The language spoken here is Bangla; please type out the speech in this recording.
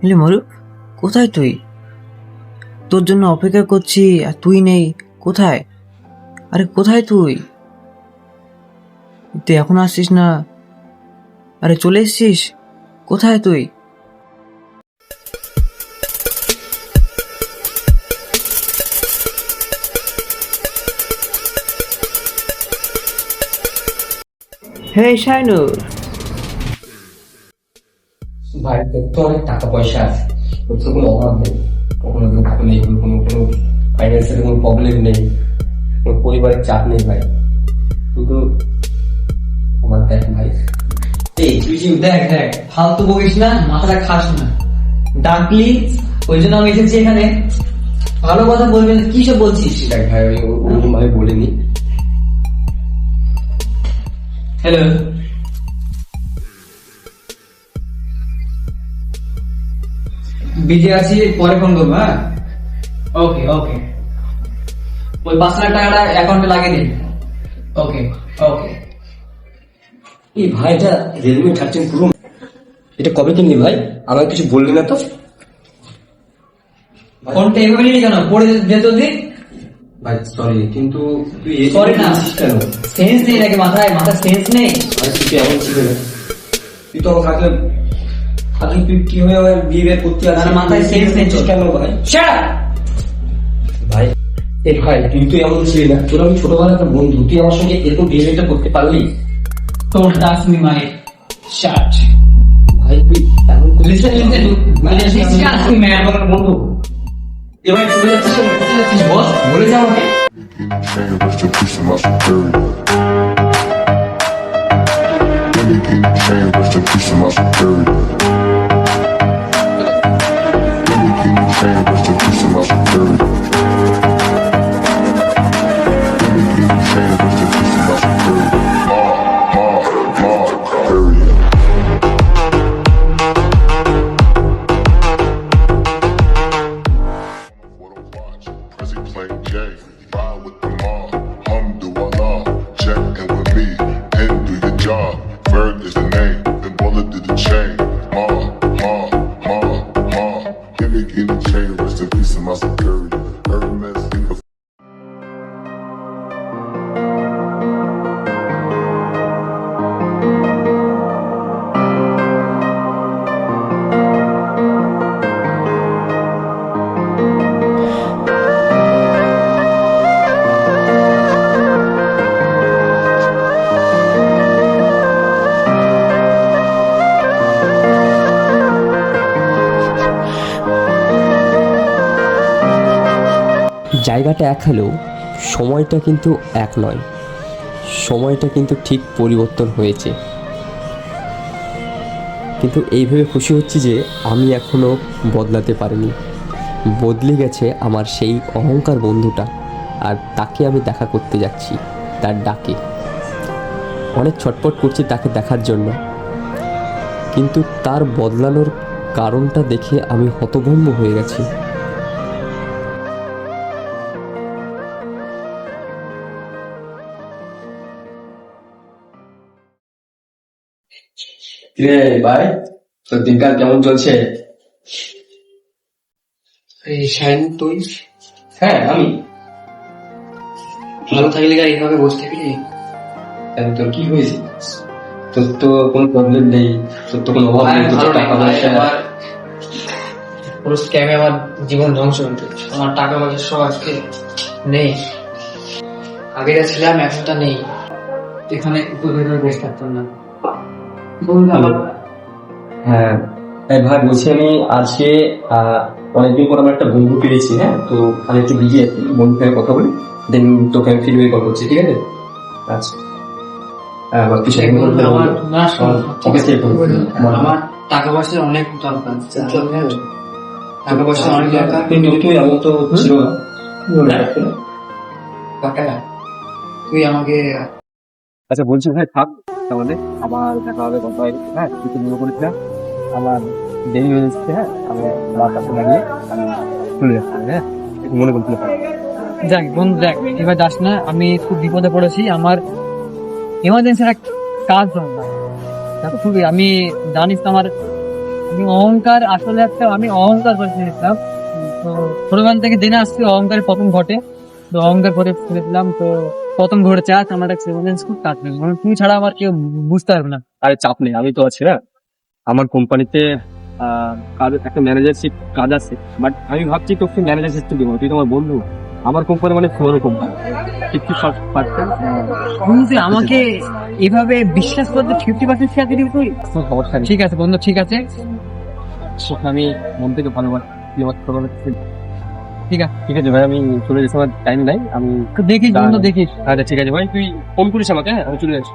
বলি মরু, কোথায় তুই? তোর জন্য অপেক্ষা করছি আর তুই নেই। কোথায়? আরে কোথায় তুই? তুই এখন আসছিস না? আরে চলে এসছিস? কোথায় তুই? হে শাইনুর, ভাই তোর তো অনেক টাকা পয়সা আছে, তোর তো কোনো অভাব নেই, কখনো দুঃখ নেই, কোনো কোনো ফাইন্যান্সিয়াল কোনো প্রবলেম নেই, কোনো পরিবারের চাপ নেই ভাই। শুধু আমার দেখ ভাই, এই তুই যে দেখ দেখ ফালতু বকিস না, মাথাটা খাস না। ডাকলি ওই জন্য আমি এসেছি এখানে। ভালো কথা বলবি না, কি সব বলছিস? দেখ ভাই আমি অন্যভাবে বলিনি। হ্যালো, বিজি আছি, পরে ফোন করবো। হ্যাঁ, ওকে ওকে। ওই 5 লাখ টাকাটা অ্যাকাউন্টে লাগিয়ে দিন। ওকে ওকে। এই ভাই এটা রেডমি 13 প্রো, এটা কবে কিনলি ভাই? আমাকে কিছু বললি না তো। ফোনটা এভাবে নিলি কেন? পড়ে যেত দিক। ভাই সরি, কিন্তু তুই সরি না, কেন? সেন্স নেই নাকি মাথায়? মাথায় সেন্স নেই? ভাই তুই এমন ছিল না, তুই তো আমার থাকলে থাকলে তুই কি হয়ে আমার বিয়ে করতে আসছিস? আমার মাথায় সেন্স নেই তোর। কেন ভাই? Shut up! ভাই এই ভাই তুই তো এমন ছিলি না, তোর আমি ছোটবেলার একটা বন্ধু, তুই আমার সঙ্গে এরকম বিহেভিয়ারটা করতে পারলি? Don't touch me, my shut. ভাই তুই এমন Listen, listen. Discuss me, man. আমার বন্ধু এবার চলে যাচ্ছিস কেন? কোথায় যাচ্ছিস বস? বলে যাও আমাকে। Chain, rest in peace to my security. Let me get the chain, rest in peace to my security. Let me get the chain, rest in peace to my security. Let me get the chain, rest in peace to my security. Period. What a watch, Prezi plain J, ride with the mob, Alhamdulillah, check in with me, and do your job, Ferg is the name, then bullet did the chain, give me the chain, rest in peace of my security, Hermes, think of জায়গাটা এক হলেও সময়টা কিন্তু এক নয়, সময়টা কিন্তু ঠিক পরিবর্তন হয়েছে। কিন্তু এইভাবে খুশি হচ্ছি যে আমি এখনও বদলাতে পারিনি, বদলে গেছে আমার সেই অহংকার বন্ধুটা, আর তাকে আমি দেখা করতে যাচ্ছি তার ডাকে। অনেক ছটপট করছি তাকে দেখার জন্য, কিন্তু তার বদলানোর কারণটা দেখে আমি হতভম্ব হয়ে গেছি। কিরে ভাই, তোর দিনকাল কেমন চলছে? এই শাইন, তুই হ্যাঁ আমি ভালো থাকলে আর এইভাবে বসে থাকলি? কেন, তোর কি হয়েছে? তোর তো কোনো প্রবলেম নেই, তোর তো কোনো অভাব নেই, তোর তো টাকা পয়সা। পুরো স্ক্যামে আমার জীবন ধ্বংস হয়ে গেছে। আমার টাকা পয়সা সব আজকে নেই। আগে যা ছিলাম এখন তা নেই। এখানে ভেতরে বসে থাকতাম না। হ্যাঁ এই ভাই বলছি, আমি আজকে অনেকদিন পর আমার একটা বন্ধু পেয়েছি। হ্যাঁ, তো আমি একটু বিজি আছি, বন্ধুর সঙ্গে কথা বলি, দেন তোকে আমি ফিডব্যাক কল করছি, ঠিক আছে? আচ্ছা আমার কিছু ঠিক আছে। আমার টাকা পয়সা অনেক দরকার, টাকা পয়সা অনেক দরকার। কিন্তু তুই এমন তো ছিল না। টাকা তুই আমাকে আচ্ছা বলছি ভাই, থাক তাহলে, আবার দেখা হবে, কথা হবে। হ্যাঁ, কিছু মনে করিস না, আমার দেরি হয়ে যাচ্ছে। হ্যাঁ, আমি আমার কাছে লাগিয়ে আমি চলে যাচ্ছি। হ্যাঁ, একটু মনে করতে পারি। দেখ বন্ধু, দেখ এবার যাস না, আমি খুব বিপদে পড়েছি। আমার এমার্জেন্সি একটা কাজ দরকার। দেখো খুবই, আমি জানিস তো আমার আমি অহংকার আসলে একটা আমি অহংকার করে ফেলেছিলাম। তো ছোটবেলা থেকে জেনে আসছি অহংকারের পতন ঘটে, তো অহংকার করে ফেলেছিলাম, তো পতন ঘটেছে। আজ আমার একটা খুব কাজ নেই, মানে তুমি ছাড়া আমার কেউ বুঝতে পারবে না। আরে চাপ নেই, আমি তো আছি না। আমার কোম্পানিতে কাজ, একটা ম্যানেজারশিপ কাজ আছে, বাট আমি ভাবছি তোকে ম্যানেজারশিপটা দিব, তুই তো আমার বন্ধু। আমার কোম্পানি মানে পুরো কোম্পানি, 50% তুই আমাকে এভাবে বিশ্বাস করতে 50% শেয়ার দিবি তুই? সমস্যা নেই। ঠিক আছে বন্ধু, ঠিক আছে, তোকে আমি মন থেকে ভালোবাসি। ঠিক আছে। ঠিক আছে ভাই, আমি চলে যাচ্ছি, আমার টাইম নাই। আমি দেখিস বন্ধু, দেখিস। আচ্ছা ঠিক আছে ভাই, তুই ফোন করিস আমাকে, হ্যাঁ? আমি চলে যাচ্ছি।